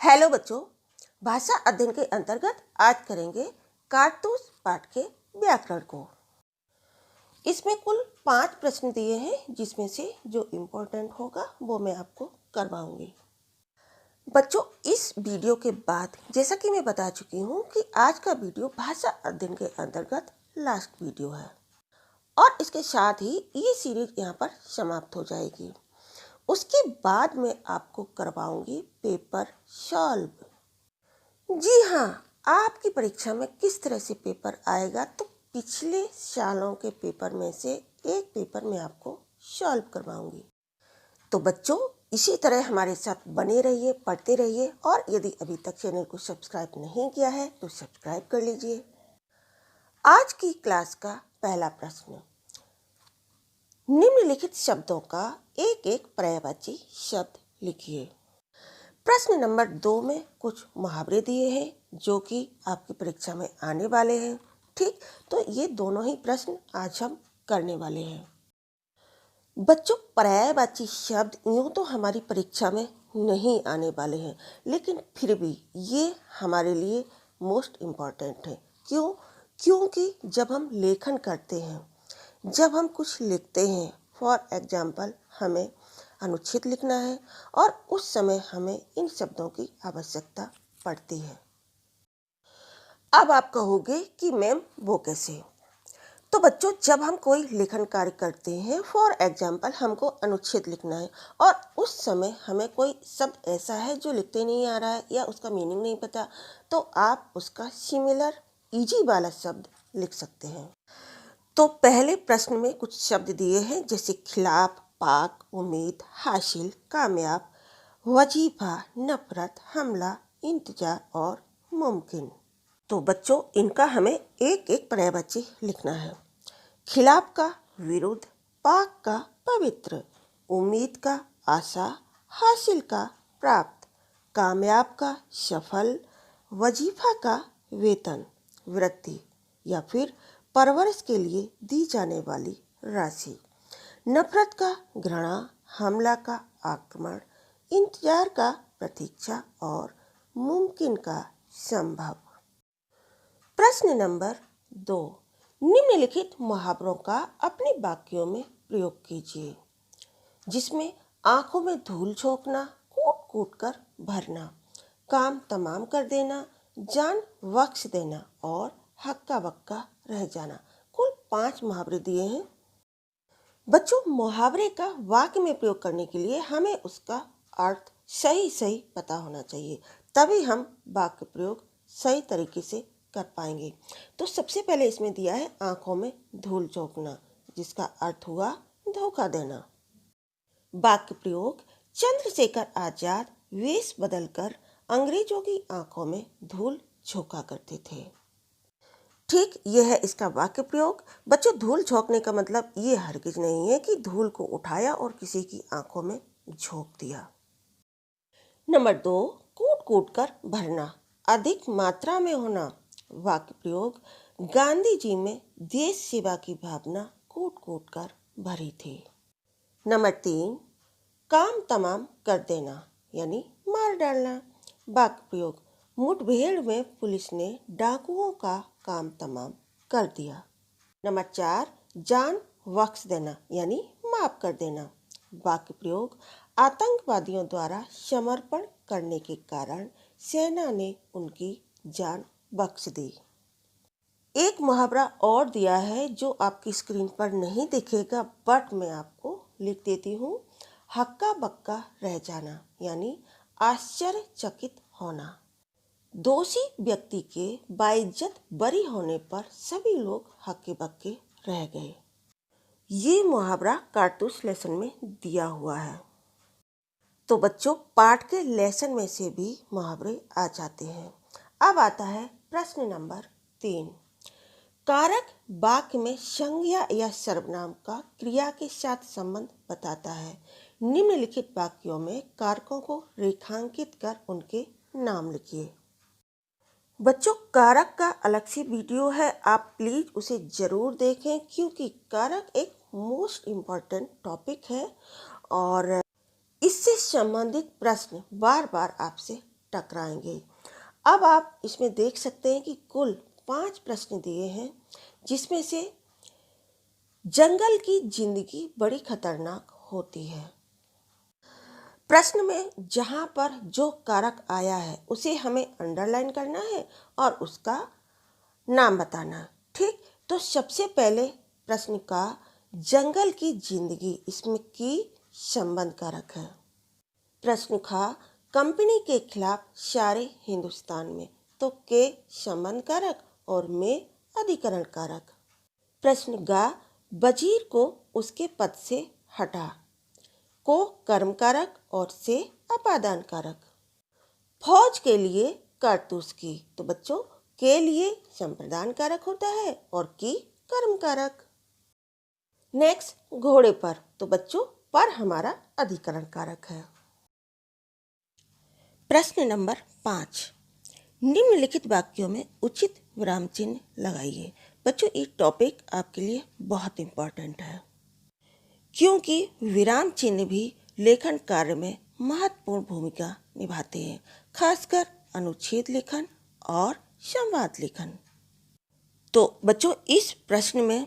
Hello बच्चों, भाषा अध्ययन के अंतर्गत आज करेंगे कारतूस पाठ के व्याकरण को। इसमें कुल 5 प्रश्न दिए हैं, जिसमें से जो इम्पोर्टेंट होगा वो मैं आपको करवाऊंगी। बच्चों, इस वीडियो के बाद जैसा कि मैं बता चुकी हूँ कि आज का वीडियो भाषा अध्ययन के अंतर्गत लास्ट वीडियो है और इसके साथ ही ये सीरीज यहाँ पर समाप्त हो जाएगी। उसके बाद मैं आपको करवाऊंगी पेपर सॉल्व। जी हाँ, आपकी परीक्षा में किस तरह से पेपर आएगा, तो पिछले सालों के पेपर में से एक पेपर मैं आपको सॉल्व करवाऊंगी। तो बच्चों, इसी तरह हमारे साथ बने रहिए, पढ़ते रहिए और यदि अभी तक चैनल को सब्सक्राइब नहीं किया है तो सब्सक्राइब कर लीजिए। आज की क्लास का पहला प्रश्न, निम्नलिखित शब्दों का एक एक पर्यायवाची शब्द लिखिए। प्रश्न नंबर 2 में कुछ मुहावरे दिए हैं जो कि आपकी परीक्षा में आने वाले हैं। ठीक, तो ये दोनों ही प्रश्न आज हम करने वाले हैं। बच्चों, पर्यायवाची शब्द यूँ तो हमारी परीक्षा में नहीं आने वाले हैं, लेकिन फिर भी ये हमारे लिए मोस्ट इम्पॉर्टेंट है। क्यों? क्योंकि जब हम लेखन करते हैं, जब हम कुछ लिखते हैं, फॉर एग्जाम्पल हमें अनुच्छेद लिखना है और उस समय हमें इन शब्दों की आवश्यकता पड़ती है। अब आप कहोगे कि मैम वो कैसे? तो बच्चों, जब हम कोई लेखन कार्य करते हैं, फॉर एग्जाम्पल हमको अनुच्छेद लिखना है और उस समय हमें कोई शब्द ऐसा है जो लिखते नहीं आ रहा है या उसका मीनिंग नहीं पता, तो आप उसका सिमिलर इजी वाला शब्द लिख सकते हैं। तो पहले प्रश्न में कुछ शब्द दिए हैं, जैसे खिलाफ, पाक, उम्मीद, हासिल, कामयाब, वजीफा, नफरत, हमला, इंतजार और मुमकिन। तो बच्चों, इनका हमें एक एक पर्यायवाची लिखना है। खिलाफ का विरुद्ध, पाक का पवित्र, उम्मीद का आशा, हासिल का प्राप्त, कामयाब का सफल, वजीफा का वेतन, वृत्ति या फिर परवरिश के लिए दी जाने वाली राशि, नफरत का घृणा, हमला का आक्रमण, इंतजार का प्रतीक्षा और मुमकिन का संभव। प्रश्न नंबर 2, निम्नलिखित मुहावरों का अपने वाक्यों में प्रयोग कीजिए, जिसमें आंखों में धूल झोंकना, कूट कूट कर भरना, काम तमाम कर देना, जान बख्श देना और हक्का बक्का रह जाना। कुल 5 मुहावरे दिए हैं। बच्चों, मुहावरे का वाक्य में प्रयोग करने के लिए हमें उसका अर्थ सही पता होना चाहिए, तभी हम वाक्य प्रयोग सही तरीके से कर पाएंगे। तो सबसे पहले इसमें दिया है आंखों में धूल झोंकना, जिसका अर्थ हुआ धोखा देना। वाक्य प्रयोग, चंद्रशेखर आजाद वेश बदलकर अंग्रेजों की आंखों में धूल झोंका करते थे। ठीक, यह है इसका वाक्य प्रयोग। बच्चों, धूल झोंकने का मतलब ये हरगिज नहीं है कि धूल को उठाया और किसी की आंखों में झोंक दिया। नंबर 2, कूट कूट कर भरना, अधिक मात्रा में होना। वाक्य प्रयोग, गांधी जी में देश सेवा की भावना कूट कूट कर भरी थी। नंबर 3, काम तमाम कर देना यानी मार डालना। वाक्य प्रयोग, मुठभेड़ में पुलिस ने डाकुओं का काम तमाम कर दिया। नंबर 4, जान बख्श देना यानी माफ कर देना। वाक्य प्रयोग, आतंकवादियों द्वारा समर्पण करने के कारण सेना ने उनकी जान बख्श दी। एक मुहावरा और दिया है जो आपकी स्क्रीन पर नहीं दिखेगा, बट मैं आपको लिख देती हूँ। हक्का बक्का रह जाना यानी आश्चर्यचकित होना। दोषी व्यक्ति के बाइज्जत बरी होने पर सभी लोग हक्के बक्के रह गए। ये मुहावरा कारतूस लेसन में दिया हुआ है। तो बच्चों, पाठ के लेसन में से भी मुहावरे आ जाते हैं। अब आता है प्रश्न नंबर 3, कारक वाक्य में संज्ञा या सर्वनाम का क्रिया के साथ संबंध बताता है। निम्नलिखित वाक्यों में कारकों को रेखांकित कर उनके नाम लिखिए। बच्चों, कारक का अलग से वीडियो है, आप प्लीज उसे जरूर देखें, क्योंकि कारक एक मोस्ट इम्पॉर्टेंट टॉपिक है और इससे संबंधित प्रश्न बार बार आपसे टकराएंगे। अब आप इसमें देख सकते हैं कि कुल 5 प्रश्न दिए हैं, जिसमें से जंगल की जिंदगी बड़ी खतरनाक होती है। प्रश्न में जहां पर जो कारक आया है उसे हमें अंडरलाइन करना है और उसका नाम बताना है। ठीक, तो सबसे पहले प्रश्न का जंगल की जिंदगी, इसमें की संबंध कारक है। प्रश्न खा कंपनी के खिलाफ सारे हिंदुस्तान में, तो के संबंध कारक और में अधिकरण कारक। प्रश्न गा वजीर को उसके पद से हटा, को कर्म कारक और से अपादान कारक। फौज के लिए कारतूस की, तो बच्चों के लिए संप्रदान कारक होता है और की कर्म कारक। नेक्स्ट घोड़े पर, तो बच्चों पर हमारा अधिकरण कारक है। प्रश्न नंबर 5, निम्नलिखित वाक्यों में उचित विराम चिन्ह लगाइए। बच्चों ये टॉपिक आपके लिए बहुत इंपॉर्टेंट है, क्योंकि विराम चिन्ह भी लेखन कार्य में महत्वपूर्ण भूमिका निभाते हैं, खासकर अनुच्छेद लेखन और संवाद लेखन। तो बच्चों इस प्रश्न में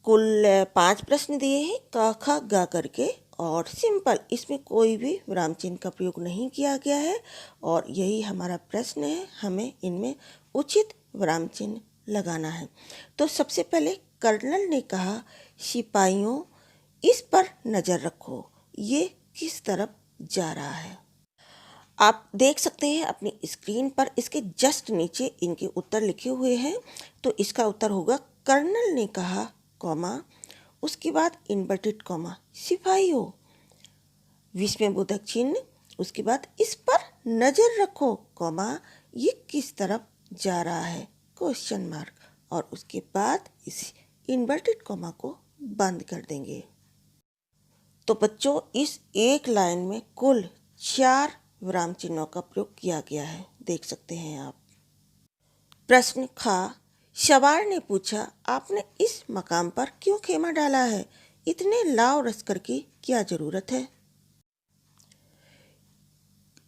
कुल 5 प्रश्न दिए हैं, क ख ग करके, और सिंपल, इसमें कोई भी विराम चिन्ह का प्रयोग नहीं किया गया है और यही हमारा प्रश्न है, हमें इनमें उचित विराम चिन्ह लगाना है। तो सबसे पहले कर्नल ने कहा, सिपाहियों इस पर नज़र रखो, ये किस तरफ जा रहा है। आप देख सकते हैं अपनी स्क्रीन पर, इसके जस्ट नीचे इनके उत्तर लिखे हुए हैं। तो इसका उत्तर होगा कर्नल ने कहा, कॉमा, उसके बाद इन्वर्टेड कॉमा, सिपाहियों, विस्मयबोधक चिन्ह, उसके बाद इस पर नज़र रखो, कॉमा, ये किस तरफ जा रहा है, क्वेश्चन मार्क, और उसके बाद इस इन्वर्टेड कॉमा को बंद कर देंगे। तो बच्चों इस एक लाइन में कुल 4 विराम चिन्हों का प्रयोग किया गया है, देख सकते हैं आप। प्रश्न खा सवार ने पूछा, आपने इस मकाम पर क्यों खेमा डाला है, इतने लाव लश्कर की क्या जरूरत है।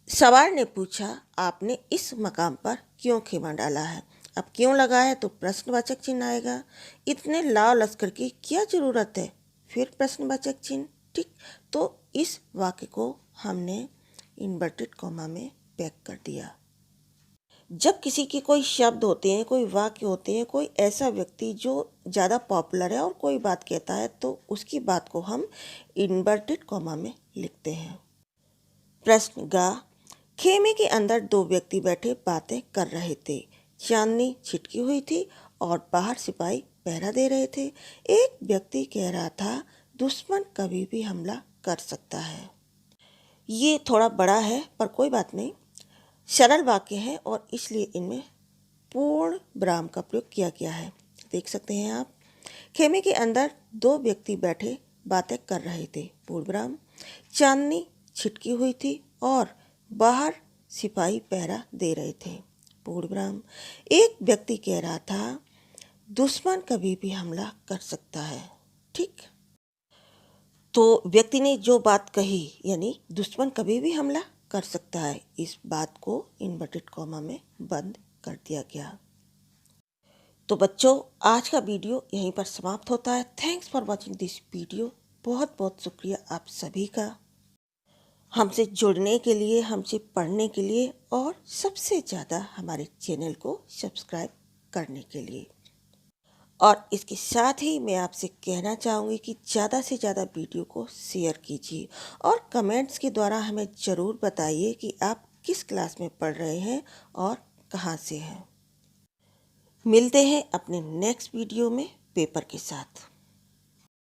सवार ने पूछा, आपने इस मकाम पर क्यों खेमा डाला है। अब क्यों लगाया है तो प्रश्नवाचक चिन्ह आएगा, इतने लाव लश्कर की क्या जरूरत है, फिर प्रश्नवाचक चिन्ह। ठीक, तो इस वाक्य को हमने इन्वर्टेड कॉमा में पैक कर दिया। जब किसी के कोई शब्द होते हैं, कोई वाक्य होते हैं, कोई ऐसा व्यक्ति जो ज़्यादा पॉपुलर है और कोई बात कहता है, तो उसकी बात को हम इन्वर्टेड कॉमा में लिखते हैं। प्रश्न गा खेमे के अंदर 2 व्यक्ति बैठे बातें कर रहे थे, चांदनी छिटकी हुई थी और बाहर सिपाही पहरा दे रहे थे। एक व्यक्ति कह रहा था, दुश्मन कभी भी हमला कर सकता है। ये थोड़ा बड़ा है पर कोई बात नहीं, सरल वाक्य है और इसलिए इनमें पूर्ण विराम का प्रयोग किया गया है, देख सकते हैं आप। खेमे के अंदर 2 व्यक्ति बैठे बातें कर रहे थे, पूर्ण विराम, चांदनी छिटकी हुई थी और बाहर सिपाही पहरा दे रहे थे, पूर्ण विराम। एक व्यक्ति कह रहा था, दुश्मन कभी भी हमला कर सकता है। ठीक, तो व्यक्ति ने जो बात कही, यानी दुश्मन कभी भी हमला कर सकता है, इस बात को इन्वर्टेड कॉमा में बंद कर दिया गया। तो बच्चों आज का वीडियो यहीं पर समाप्त होता है। Thanks for watching this video. बहुत बहुत शुक्रिया आप सभी का, हमसे जुड़ने के लिए, हमसे पढ़ने के लिए और सबसे ज़्यादा हमारे चैनल को सब्सक्राइब करने के लिए। और इसके साथ ही मैं आपसे कहना चाहूँगी कि ज़्यादा से ज़्यादा वीडियो को शेयर कीजिए और कमेंट्स के द्वारा हमें ज़रूर बताइए कि आप किस क्लास में पढ़ रहे हैं और कहाँ से हैं। मिलते हैं अपने नेक्स्ट वीडियो में पेपर के साथ।